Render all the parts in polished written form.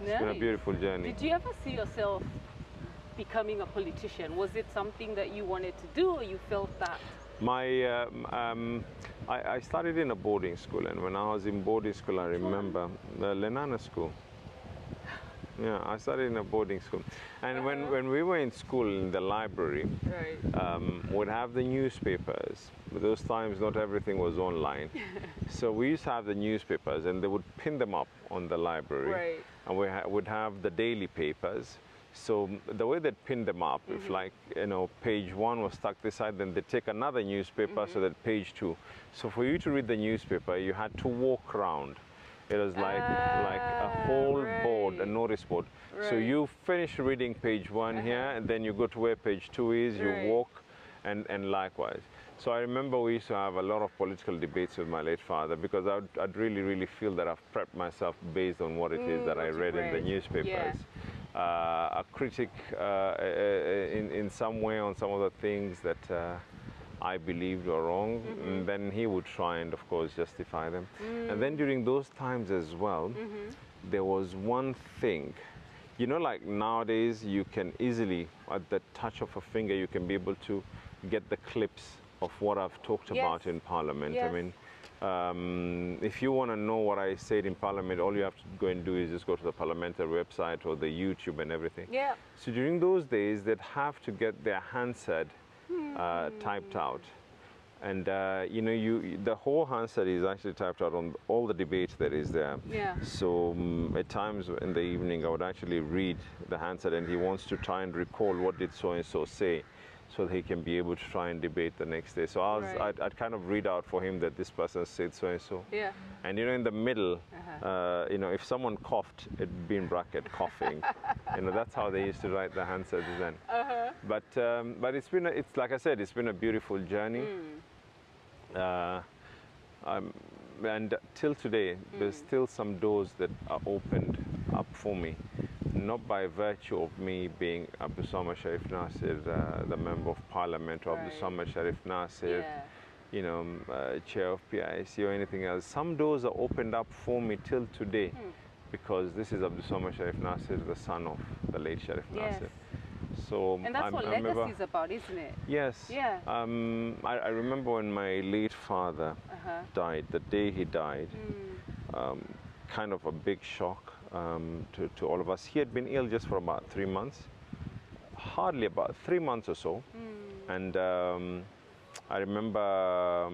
It's been a beautiful journey. Did you ever see yourself becoming a politician? Was it something that you wanted to do, or you felt that? I studied in a boarding school, and when I was in boarding school, I remember the Lenana school. Yeah, I studied in a boarding school. And when we were in school in the library, we'd have the newspapers. But those times, not everything was online. So we used to have the newspapers, and they would pin them up on the library. And we would have the daily papers. So the way they'd pin them up, if like, you know, page 1 was stuck this side, then they'd take another newspaper so that page 2. So for you to read the newspaper, you had to walk around. It was like a whole board, a notice board. So you finish reading page 1 here, and then you go to where page 2 is, you walk, and likewise. So I remember we used to have a lot of political debates with my late father, because I'd really feel that I've prepped myself based on what it is that I read in the newspapers. A critic in some way on some of the things that I believed were wrong, and then he would try and, of course, justify them. And then during those times as well, there was one thing, you know, like nowadays you can easily, at the touch of a finger, you can be able to get the clips of what I've talked about in Parliament. I mean, if you want to know what I said in Parliament, all you have to go and do is just go to the parliamentary website or the YouTube and everything. So during those days, they'd have to get their handset typed out, and you know, the whole handset is actually typed out on all the debates that is there. So at times in the evening, I would actually read the handset, and he wants to try and recall what did so and so say, so that he can be able to try and debate the next day. So I'd kind of read out for him that this person said so and so. And you know, in the middle, you know, if someone coughed, it'd be in bracket coughing. You know, that's how they used to write the handsets then. But it's like I said, it's been a beautiful journey. And till today, there's still some doors that are opened up for me. Not by virtue of me being Abdulswamad Sharif Nasir, the Member of Parliament, or Abdulswamad Sharif Nasir, you know, Chair of PIC or anything else. Some doors are opened up for me till today, because this is Abdulswamad Sharif Nasir, the son of the late Sharif Nasir. So, and that's what legacy is about, isn't it? Yes. I remember when my late father died, the day he died, kind of a big shock to all of us. He had been ill just for about 3 months, hardly about 3 months or so. And I remember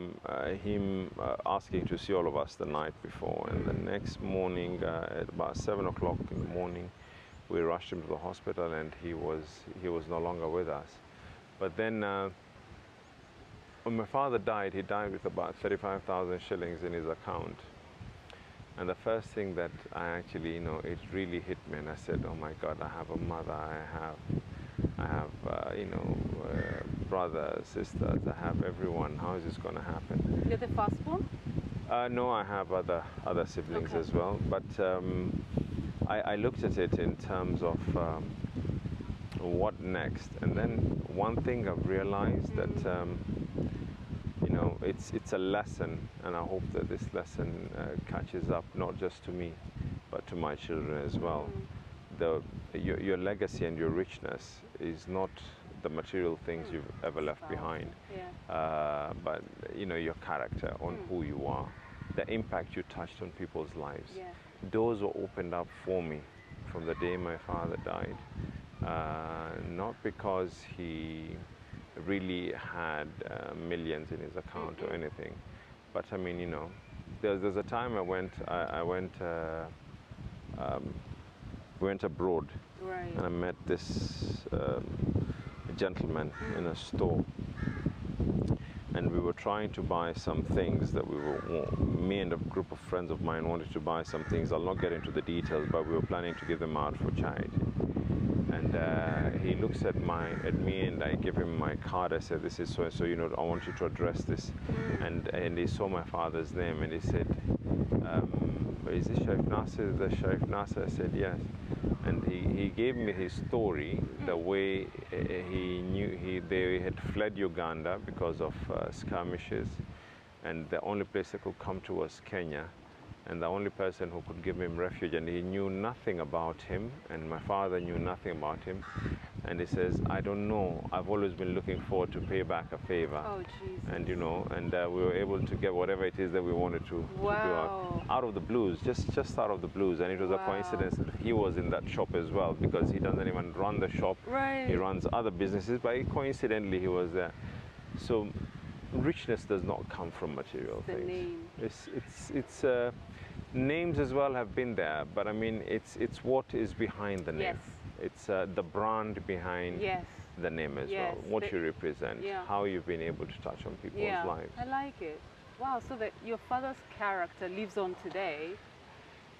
him asking to see all of us the night before, and the next morning at about 7 o'clock in the morning, we rushed him to the hospital, and he was no longer with us. But then when my father died, he died with about 35,000 shillings in his account. And the first thing that I actually, you know, it really hit me, and I said, oh my God, I have a mother, I have you know, brothers, sisters, I have everyone. How is this going to happen? You're the firstborn? No, I have other siblings as well. But I looked at it in terms of what next. And then one thing I've realized that you know, it's a lesson, and I hope that this lesson catches up not just to me, but to my children as well. Your legacy and your richness is not the material things you've ever left behind, but you know, your character, on who you are, the impact you touched on people's lives. Doors were opened up for me from the day my father died, not because he really had millions in his account or anything, but I mean, you know, there's a time I went abroad, and I met this gentleman in a store, and we were trying to buy some things that me and a group of friends of mine wanted to buy some things. I'll not get into the details, but we were planning to give them out for charity. And he looks at me, and I give him my card. I said, this is so and so, you know, I want you to address this. And he saw my father's name, and he said, is this Sharif Nasir, the Sharif Nasir? I said, yes. And he gave me his story, the way he knew they had fled Uganda because of skirmishes, and the only place they could come to was Kenya. and the only person who could give him refuge, and he knew nothing about him, and my father knew nothing about him. And he says, I don't know, I've always been looking forward to pay back a favor. Oh, Jesus. And you know, and we were able to get whatever it is that we wanted to do Wow. out of the blues, just out of the blues. And it was a Wow. coincidence that he was in that shop as well, because he doesn't even run the shop. Right. He runs other businesses, but coincidentally he was there. So richness does not come from material The things. name. It's names as well have been there, but I mean it's what is behind the name. Yes. It's the brand behind Yes. the name as Yes, well, what you represent, yeah. how you've been able to touch on people's Yeah, lives. I like it. Wow, so that your father's character lives on today.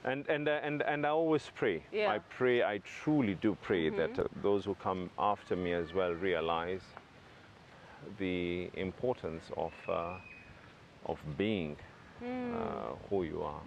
And I always pray. Yeah. I pray, I truly do pray that those who come after me as well realize the importance of being who you are.